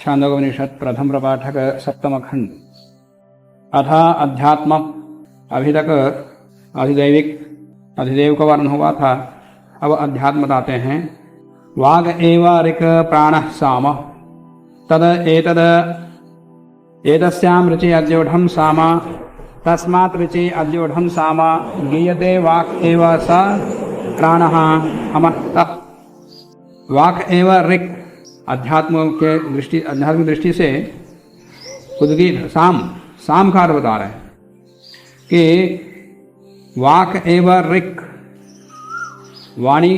छांदोग्योपनिषद प्रथम प्रपाठक सप्तम खंड। अथ अध्यात्म। अभी तक अधिदैव का वर्णन हुआ था, अब अध्यात्म बताते हैं। वाग एव ऋक् प्राणः साम तद एतस्यां ऋचि अद्योढं साम तस्मात् ऋचि अद्योढं साम गीयते वाक् एव स प्राणः अमः। वाक् एव ऋक् आध्यात्मिक दृष्टि से उद्गीत साम का अर्थ बता रहे हैं कि वाक एव ऋक्, वाणी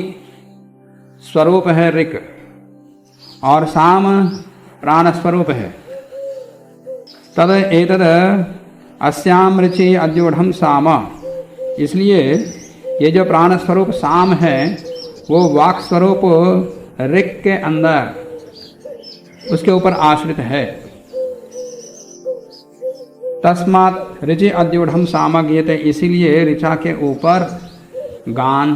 स्वरूप है ऋक् और साम प्राण स्वरूप है। तद एतद अस्याम ऋचि अद्योढं साम, इसलिए ये जो प्राण स्वरूप साम है वो वाक स्वरूप ऋक् के अंदर उसके ऊपर आश्रित है। तस्मात् ऋचि अद्योढं साम गीयते, इसीलिए ऋचा के ऊपर गान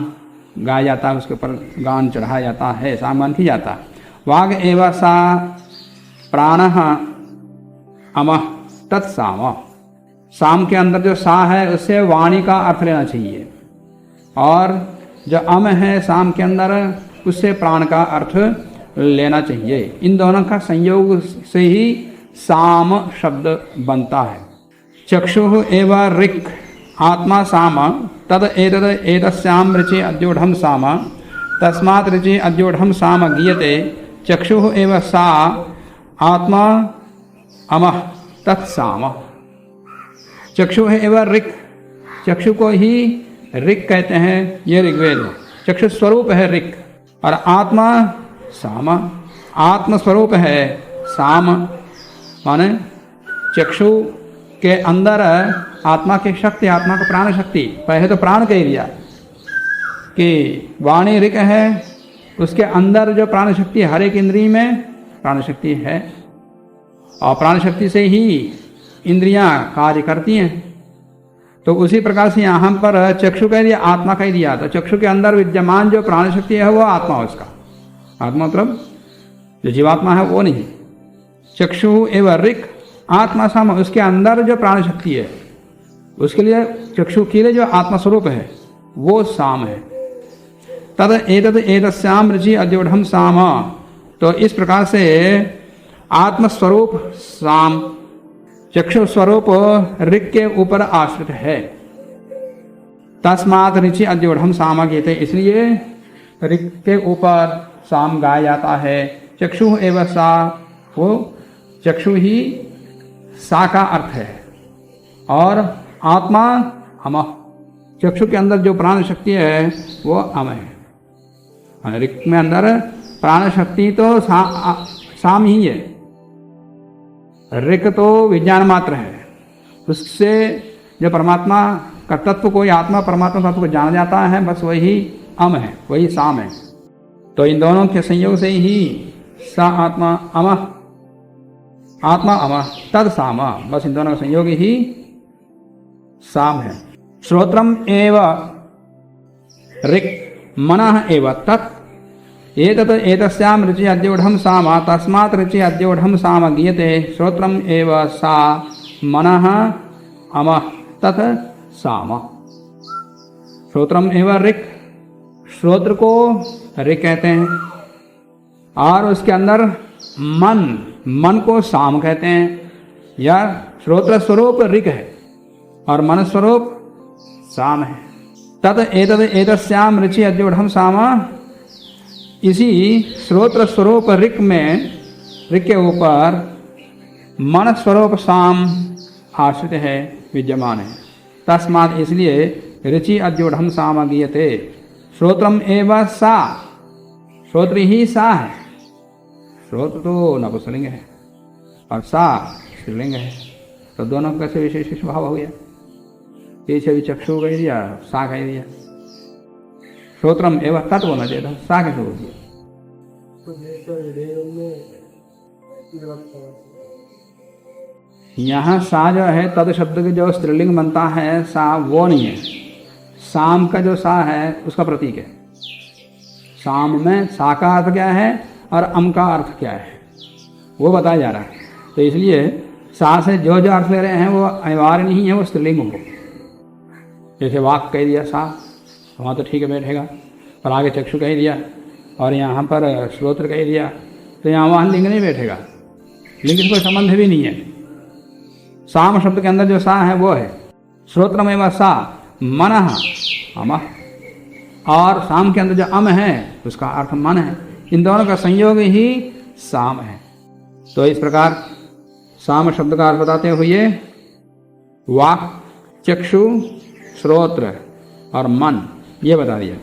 गाया जाता है, उसके ऊपर गान चढ़ाया जाता है, सामगान की जाता है। वाग एव सा प्राणः अमः तत्साम, साम के अंदर जो सा है उससे वाणी का अर्थ लेना चाहिए, और जो अम है साम के अंदर उससे प्राण का अर्थ लेना चाहिए। इन दोनों का संयोग से ही साम शब्द बनता है। चक्षुः एव ऋक् आत्मा साम तद एतस्यां ऋचि अद्योढं साम तस्मात् ऋचि अद्योढं साम गीयते चक्षुः एव सा आत्मा अमः तत्साम। चक्षुः एव ऋक्, चक्षु को ही ऋक् कहते हैं, ये ऋग्वेद। चक्षु स्वरूप है ऋक् और आत्मा साम, आत्म स्वरूप है साम। माने चक्षु के अंदर आत्मा की शक्ति, आत्मा का प्राण शक्ति, पहले तो प्राण कह दिया कि वाणी ऋक् है, उसके अंदर जो प्राण शक्ति, हर एक इंद्रिय में प्राण शक्ति है और प्राण शक्ति से ही इंद्रियां कार्य करती हैं। तो उसी प्रकार से यहाँ पर चक्षु कह दिया, आत्मा कह दिया, तो चक्षु के अंदर विद्यमान जो प्राण शक्ति है वो आत्मा, उसका आत्मा मतलब जो जीवात्मा है वो नहीं। चक्षु एवं ऋक् आत्मा साम, उसके अंदर जो प्राण शक्ति है उसके लिए चक्षु के लिए जो आत्मा स्वरूप है वो साम है। तद एतस्यां ऋचि अद्योढं साम, तो इस प्रकार से आत्म स्वरूप साम चक्षु स्वरूप ऋक् के ऊपर आश्रित है। तस्मात् ऋचि अद्योढं साम गीयते, इसलिए ऋक् के ऊपर साम गाया जाता है। चक्षु एव सा, वो चक्षु ही सा का अर्थ है, और आत्मा अमः, चक्षु के अंदर जो प्राण शक्ति है वो अम है। ऋक् में अंदर प्राण शक्ति तो साम ही है, ऋक् तो विज्ञान मात्र है, उससे जो परमात्मा का तत्व, कोई आत्मा परमात्मा तत्व को जाना जाता है, बस वही अम है, वही साम है। तो इन दोनों के संयोग से ही सा आत्मा अमः, आत्मा अमः तद साम, बस इन दोनों का संयोग ही साम है। श्रोत्रम एव ऋक् मनः एव तत् एतस्यां ऋचि अद्योढं साम तस्मात् ऋचि अद्योढं साम गीयते श्रोत्रम एव सा मनः अमः तत् साम। श्रोत्रम एव ऋक्, श्रोत्र को ऋक् कहते हैं, और उसके अंदर मन को साम कहते हैं। या श्रोत्र स्वरूप ऋक् है और मन स्वरूप साम है। तद एतस्यां ऋचि अद्योढं साम, इसी श्रोत्र स्वरूप ऋक् में, ऋक् के ऊपर मन स्वरूप साम आश्रित है, विद्यमान है। तस्मात्, इसलिए ऋचि अद्योढं साम गीयते, श्रोत्रम एव सा, श्रोत्र ही सा है। श्रोत्र तो नपुंसकलिंग है और सा स्त्रीलिंग है, तो दोनों का कैसे विशेष भाव हो गया। पीछे भी चक्षु कह दिया, सा कह दिया, श्रोत्रम एवं तत् होना चाहिए था, सा कैसे हो गया। यहाँ सा जो है तद शब्द के जो स्त्रीलिंग बनता है, सा वो नहीं है। साम का जो सा है उसका प्रतीक है। साम में सा का अर्थ क्या है और अम का अर्थ क्या है। वो बताया जा रहा है। तो इसलिए सा से जो जो अर्थ ले रहे हैं वो अनिवार्य नहीं है वो स्त्रीलिंग हो। जैसे वाक कह दिया सा, वहाँ तो ठीक है बैठेगा, पर आगे चक्षु कह दिया और यहाँ पर श्रोत्र कह दिया, तो यहाँ वहाँ लिंग नहीं बैठेगा, लिंग से कोई संबंध भी नहीं है। साम शब्द के अंदर जो सा है वो है श्रोत्रमेव सा मनः अमः, और साम के अंदर जो अम है उसका अर्थ मन है। इन दोनों का संयोग ही साम है। तो इस प्रकार साम शब्द का अर्थ बताते हुए वाक, चक्षु, श्रोत्र और मन ये बता दिया।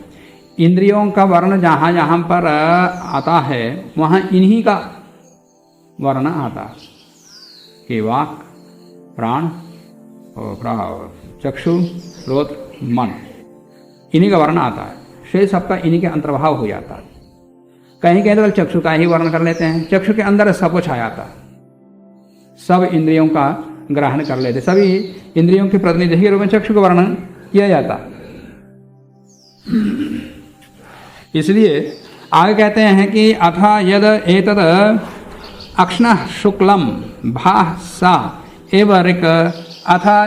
इंद्रियों का वर्ण जहाँ जहाँ पर आता है वहाँ इन्हीं का वर्ण आता है कि वाक, प्राण और चक्षु, श्रोत्र, मन, इन्हीं का वर्ण आता है। शेष सबका इन्हीं के अंतर्भाव हो जाता है। कहीं कहीं तो चक्षु का ही वर्ण कर लेते हैं, चक्षु के अंदर सब कुछ आ जाता है, सब इंद्रियों का ग्रहण कर लेते, सभी इंद्रियों के प्रतिनिधि के रूप में चक्षु का वर्णन किया जाता। इसलिए आगे कहते हैं कि अथा यद एतद अक्ष्णः शुक्लम भाः सा एव ऋक् अथा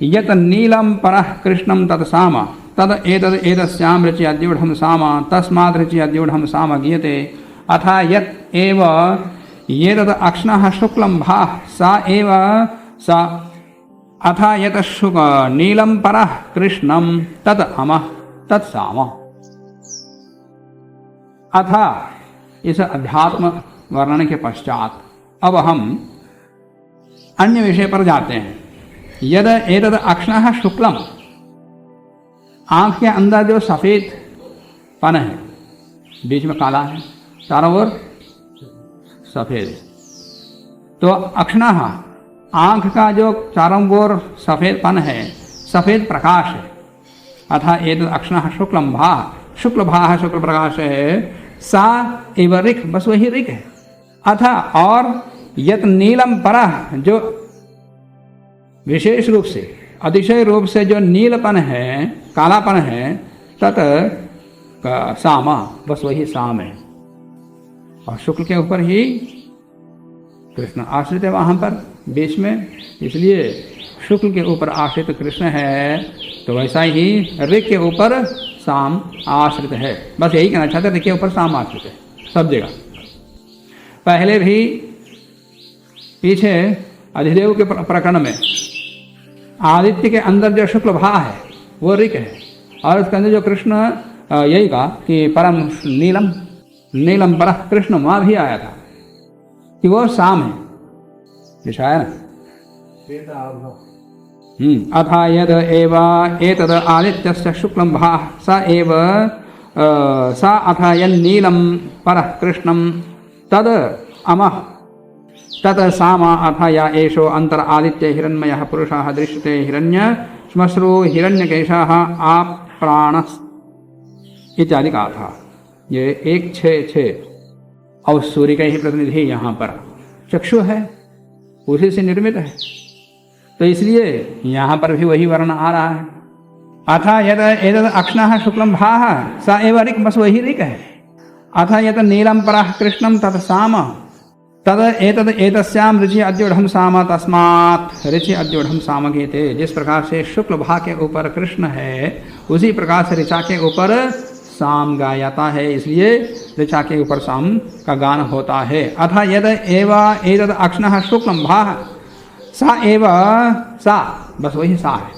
यत नीलम परः कृष्णम तत्साम तद एतद एतस्यां ऋचि अद्यूढं साम तस्माद् ऋचि अद्यूढं साम गीयते अथा यत एव एतद अक्ष्णः शुक्लम भाः सा एव सा अथा यत नीलम परः कृष्णम तद अमः तत्साम। अथा इस अध्यात्म वर्णन के पश्चात अब हम अन्य विषय पर जाते हैं। यद एतद अक्ष्णः शुक्लम, आंख के अंदर जो सफेद पन है, बीच में काला है, चारों ओर सफेद, तो अक्ष्णः आंख का जो चारों ओर सफेद पन है, सफेद प्रकाश है। अथा एतद अक्ष्णः शुक्लम भाः, शुक्ल भाः शुक्ल प्रकाश है, सा एव ऋक्, बस वही ऋक् है। अथा और यत नीलम परः, जो विशेष रूप से अतिशय रूप से जो नीलपन है, कालापन है, तत् साम, बस वही साम है। और शुक्ल के ऊपर ही कृष्ण आश्रित है वहां पर बीच में, इसलिए शुक्ल के ऊपर आश्रित कृष्ण है, तो वैसा ही ऋक् के ऊपर साम आश्रित है। बस यही कहना चाहते, ऋक् के ऊपर साम आश्रित है सब जगह। पहले भी पीछे अधिदेव के प्रकरण में आदित्य के अंदर जो शुक्ल भा है वो ऋक् है, और उसके अंदर जो कृष्ण यही कहा कि परम नीलम नीलम परः कृष्ण, वहां भी आया था कि वो साम है, दिशाया ना। अथा यद एव एतद आदित्यस्य शुक्लं भाः स एव सा अथा यन्नीलं परः कृष्णं तद अमः तत् साम अथा या एषो अंतर आदित्य हिरण्मयः पुरुषः दृश्यते हिरण्य श्मश्रु हिरण्यकेशः आप्राणस् इत्यादि कहा था। ये 1-6 और सूर्य का ही प्रतिनिधि यहाँ पर चक्षु है, उसी से निर्मित है, तो इसलिए यहाँ पर भी वही वर्ण आ रहा है। अथा यद एतद अक्ष्णः शुक्लं भाः स एव ऋक्, बस वही ऋक् है। अथा यद नीलम परः कृष्णं तत् साम तद एतद एतस्यां ऋचि अद्यूढं साम तस्मात् ऋचि अद्यूढं साम गीयते। जिस प्रकार से शुक्ल भाग के ऊपर कृष्ण है, उसी प्रकार से ऋचा के ऊपर साम गाया जाता है, इसलिए ऋचा के ऊपर साम का गान होता है। अथा यद एव एतद अक्ष्णः शुक्लं भाः सा एव सा, बस वही सा है।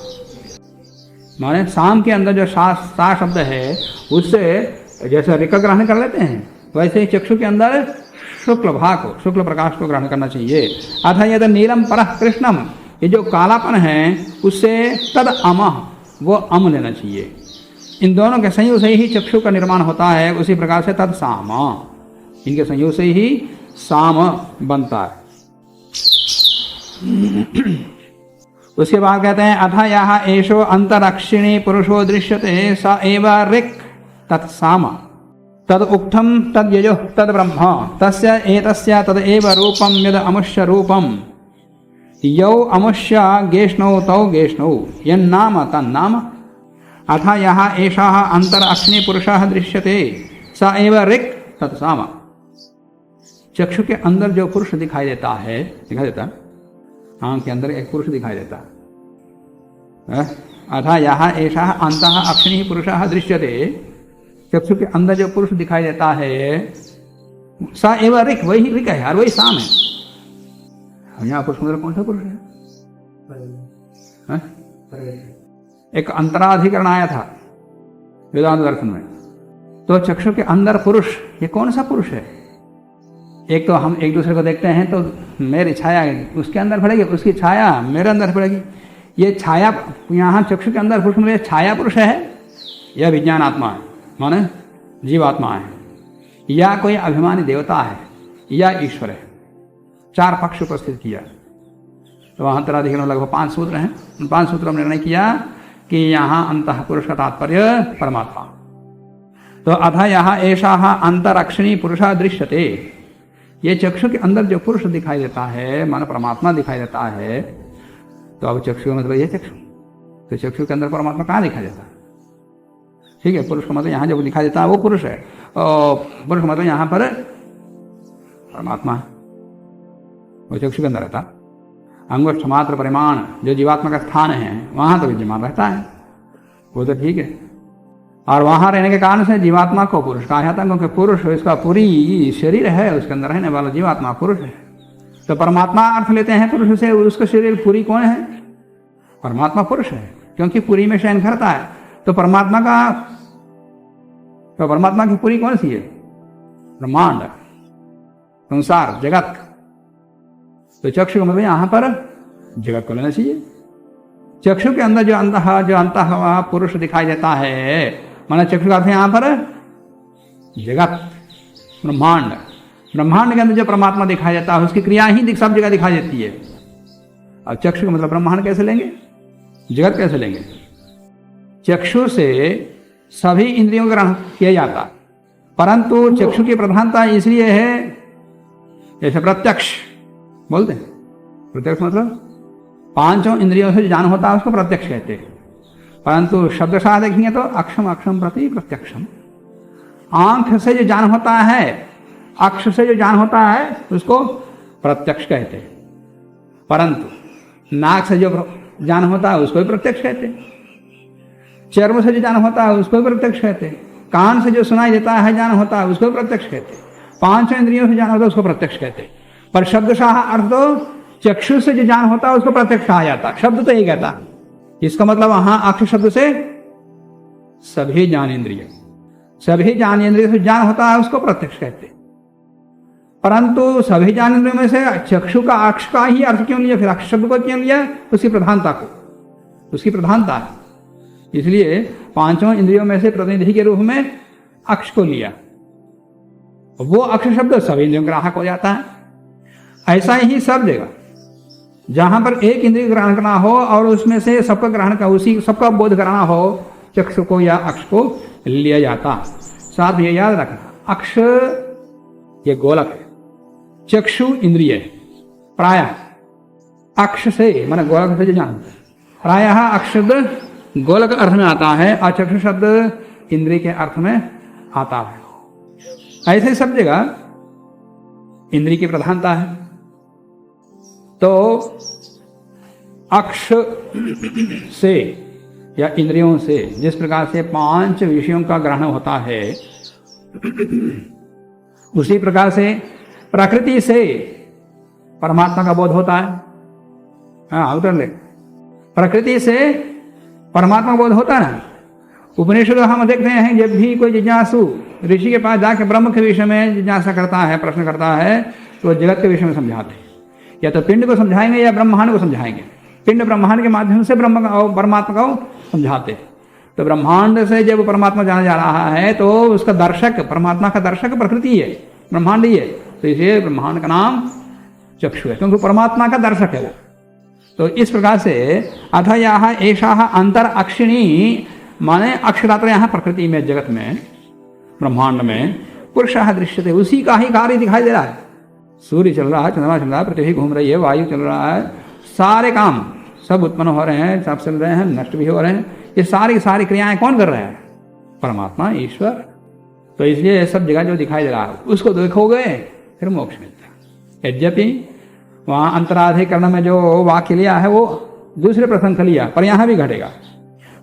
माने साम के अंदर जो सा शब्द है उससे जैसे ऋक् ग्रहण कर लेते हैं, वैसे ही चक्षु के अंदर शुक्ल भाग को, शुक्ल प्रकाश को ग्रहण करना चाहिए। अथा यद नीलम परः कृष्णम, ये जो कालापन है उससे तद अमः, वो अम लेना चाहिए। इन दोनों के संयोग से ही चक्षु का निर्माण होता है, उसी प्रकार से तद साम, इनके संयोग से ही साम बनता है। उसके बाद कहते हैं अथा यः एषो अंतरक्षिणी पुरुषो दृश्यते स एव ऋक् तत्साम तद उक्तम तद यजो तद ब्रह्म तस्य एतस्य तद एव रूपम यद अमुष्य रूपम यौ अमुष्य गेष्णौ तौ गेष्णौ यन्नाम तन्नाम। अथा यः एषः अंतर अक्षिणी पुरुषः दृश्यते स एव ऋक् तत्साम। चक्षु के अंदर जो पुरुष दिखाई देता है, आंख के अंदर एक पुरुष दिखाई देता है। अथा यहाँ ऐसा अंतः अक्षिणी पुरुषः दृश्यते, चक्षु के अंदर जो पुरुष दिखाई देता है सा एवं ऋक, वही ऋक है और वही साम है। यहाँ पुरुष मतलब कौन सा पुरुष है? एक अंतराधिकरण आया था वेदांत दर्शन में, तो चक्षु के अंदर पुरुष, ये कौन सा पुरुष है? एक तो हम एक दूसरे को देखते हैं तो मेरी छाया उसके अंदर पड़ेगी, उसकी छाया मेरे अंदर पड़ेगी। ये छाया यहाँ चक्षु के अंदर पुरुष में छाया पुरुष है या विज्ञान आत्मा है, माने जीवात्मा है, या कोई अभिमानी देवता है, या ईश्वर है। 4 पक्ष उपस्थित किया। तो वहाँ अंतराधिकरण लगभग 5 सूत्र हैं। उन 5 सूत्रों में निर्णय किया कि यहाँ अंतः पुरुष का तात्पर्य परमात्मा। तो अथा यहाँ ऐसा अंतरक्षिणी पुरुषा दृश्यते, ये चक्षु के अंदर जो पुरुष दिखाई देता है मानो परमात्मा दिखाई देता है। तो अब चक्षु मतलब ये चक्षु, तो चक्षु के अंदर परमात्मा कहाँ दिखाई देता है? ठीक है, पुरुष का मतलब यहाँ जो दिखाई देता है वो पुरुष है, और पुरुष मतलब यहाँ पर परमात्मा है, वो चक्षु के अंदर रहता। अंगुष्ठ मात्र परिमाण जो जीवात्मा का स्थान है वहां तो विद्यमान रहता है, वो तो ठीक है। और वहां रहने के कारण से जीवात्मा को पुरुष कहा जाता है, क्योंकि पुरुष इसका पूरी शरीर है, उसके अंदर रहने वाला जीवात्मा पुरुष है। तो परमात्मा अर्थ लेते हैं पुरुष से, उसका शरीर पूरी कौन है? परमात्मा पुरुष है, क्योंकि पूरी में शयन करता है। तो परमात्मा की पूरी कौन सी है? ब्रह्मांड, संसार, जगत। तो चक्षु मतलब यहां पर जगत को लेना चाहिए। चक्षु के अंदर जो अंतः पुरुष दिखाई देता है, माना चक्षु का अर्थ यहां पर जगत, ब्रह्मांड। ब्रह्मांड के अंदर जो परमात्मा दिखाई देता है उसकी क्रिया ही सब जगह दिखाई देती है। अब चक्षु का मतलब ब्रह्मांड कैसे लेंगे, जगत कैसे लेंगे? चक्षु से सभी इंद्रियों का ग्रहण किया जाता है, परंतु चक्षु की प्रधानता इसलिए है, जैसे प्रत्यक्ष बोलते हैं। प्रत्यक्ष मतलब 5 इंद्रियों से जो ज्ञान होता है उसको प्रत्यक्ष कहते हैं, परंतु शब्दशः देखेंगे तो अक्षम अक्षम प्रति प्रत्यक्षम। आंख से जो ज्ञान होता है, अक्ष से जो ज्ञान होता है उसको प्रत्यक्ष कहते हैं, परंतु नाक से जो ज्ञान होता है उसको भी प्रत्यक्ष कहते हैं, चर्म से जो ज्ञान होता है उसको भी प्रत्यक्ष कहते हैं, कान से जो सुनाई देता है ज्ञान होता है उसको भी प्रत्यक्ष कहते हैं, 5 इंद्रियों से ज्ञान होता है उसको प्रत्यक्ष कहते हैं। पर शब्दशः अर्थ तो चक्षु से जो ज्ञान होता है उसको प्रत्यक्ष कहा जाता है, शब्द तो यही कहता है। इसका मतलब वहां अक्ष शब्द से सभी ज्ञानेंद्रिय, सभी ज्ञानेंद्रिय से ज्ञान होता है उसको प्रत्यक्ष कहते हैं। परंतु सभी ज्ञानेंद्रियों में से चक्षु का अक्ष का ही अर्थ क्यों लिया, फिर अक्ष शब्द को क्यों लिया? उसकी प्रधानता को, उसकी प्रधानता है, इसलिए 5 इंद्रियों में से प्रतिनिधि के रूप में अक्ष को लिया। वो अक्ष शब्द सभी इंद्रियों ग्राहक हो जाता है। ऐसा ही सब जगह जहां पर एक इंद्रिय ग्रहण करना हो और उसमें से सबका ग्रहण का, उसी सबका बोध कराना हो, चक्षु को या अक्ष को लिया जाता। साथ ये याद रखना, अक्ष ये गोलक है, चक्षु इंद्रिय प्राय अक्ष से माने गोलक से जो जानते, प्रायः अक्ष शब्द गोलक अर्थ में आता है और चक्षु शब्द इंद्रिय के अर्थ में आता है। ऐसे सब जगह इंद्रिय की प्रधानता है। तो अक्ष से या इंद्रियों से जिस प्रकार से 5 विषयों का ग्रहण होता है, उसी प्रकार से प्रकृति से परमात्मा का बोध होता है। हाँ, उतर ले, प्रकृति से परमात्मा बोध होता है ना। उपनिषद हम देखते हैं, जब भी कोई जिज्ञासु ऋषि के पास जाके ब्रह्म के विषय में जिज्ञासा करता है, प्रश्न करता है, तो जगत के विषय में समझाते हैं। या तो पिंड को समझाएंगे या ब्रह्मांड को समझाएंगे। पिंड ब्रह्मांड के माध्यम से परमात्मा को समझाते हैं। तो ब्रह्मांड से जब परमात्मा जाना जा रहा है तो उसका दर्शक, परमात्मा का दर्शक प्रकृति है, ब्रह्मांड ही है। तो इसलिए ब्रह्मांड का नाम चक्षु है, क्योंकि परमात्मा का दर्शक है वो। तो इस प्रकार से अथ यहाँ ऐसा अंतर अक्षिणी माने अक्षरात्र यहाँ प्रकृति में, जगत में, ब्रह्मांड में पुरुषः दृश्यते, उसी का ही कार्य दिखाई दे रहा है। सूर्य चल रहा है, चंद्रमा चल रहा है, पृथ्वी घूम रही है, वायु चल रहा है, सारे काम सब उत्पन्न हो रहे हैं, सब चल रहे हैं, नष्ट भी हो रहे हैं। ये सारी क्रियाएं कौन कर रहे हैं? परमात्मा, ईश्वर। तो इसलिए सब जगह जो दिखाई दे रहा है उसको देखोगे फिर मोक्ष मिलता है। यद्यपि वहां अंतराधिकरण में जो वाक्य लिया है वो दूसरे प्रसंग का लिया, पर यहां भी घटेगा।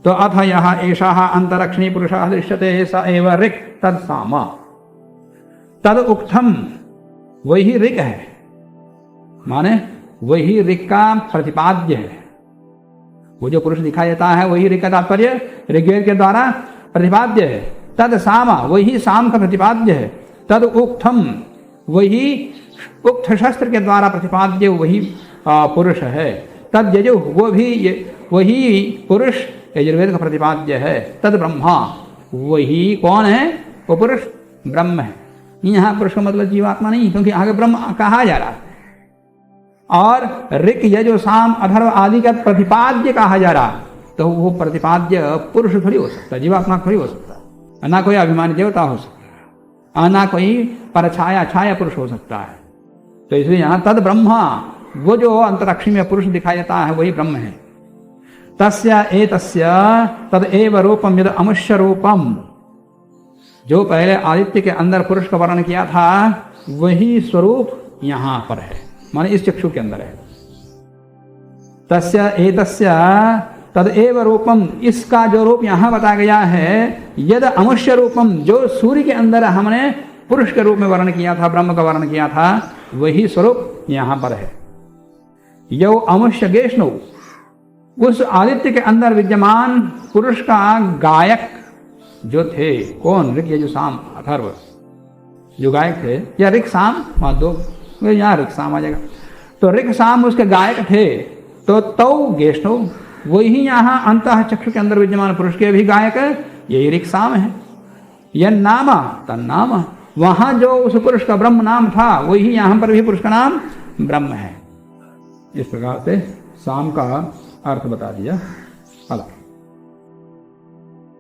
तो अथ यह एषा अंतरक्षणी पुरुषः दृश्यते स एव ऋक् तद साम। तद उक्तम वही ऋक् है, माने वही ऋक् का प्रतिपाद्य है। वो जो पुरुष दिखाई देता है वही ऋक् का तात्पर्य ऋग्वेद के द्वारा प्रतिपाद्य है। तद साम वही साम का प्रतिपाद्य है। तद उक्तम वही उक्त शस्त्र के द्वारा प्रतिपाद्य वही पुरुष है। तद यजु वो भी वही पुरुष यजुर्वेद का प्रतिपाद्य है। तद ब्रह्मा वही कौन है? वो पुरुष ब्रह्म है। यहाँ पुरुष का मतलब जीवात्मा नहीं, क्योंकि आगे ब्रह्म कहा जा रहा है और ऋक यजु साम अथर्व आदि का प्रतिपाद्य कहा जा रहा है। तो वो प्रतिपाद्य पुरुष थोड़ी हो सकता है, जीवात्मा थोड़ी हो सकता है। ना कोई अभिमानी देवता हो सकता है, ना कोई परछाया छाया पुरुष हो सकता है। तो इसलिए यहाँ तद ब्रह्मा वो जो अंतरिक्ष में पुरुष दिखाई देता है वही ब्रह्म है। तस्य एतस्य तद एव रूपम यद अमुष्य रूपम, जो पहले आदित्य के अंदर पुरुष का वर्णन किया था वही स्वरूप यहाँ पर है, माने इस चक्षु के अंदर है। तस्य एतस्य तद एव रूपम, इसका जो रूप यहाँ बताया गया है, यद अमुष्य रूपम, जो सूर्य के अंदर हमने पुरुष के रूप में वर्णन किया था, ब्रह्म का वर्णन किया था, वही स्वरूप यहाँ पर है। यो अमुष्य गेष्णु, उस आदित्य के अंदर विद्यमान पुरुष का गायक जो थे, कौन? ऋक यजु साम अथर्व जो गायक थे, या ऋक साम दो, यहाँ ऋक साम आ जाएगा। तो ऋक साम उसके गायक थे। तो तौ गेष्णु वही यहाँ अंतः चक्षु के अंदर विद्यमान पुरुष के भी गायक यही ऋक साम है। यह नाम तन्नाम, वहां जो उस पुरुष का ब्रह्म नाम था वही यहाँ पर भी पुरुष का नाम ब्रह्म है। इस प्रकार से साम का अर्थ बता दिया। अलग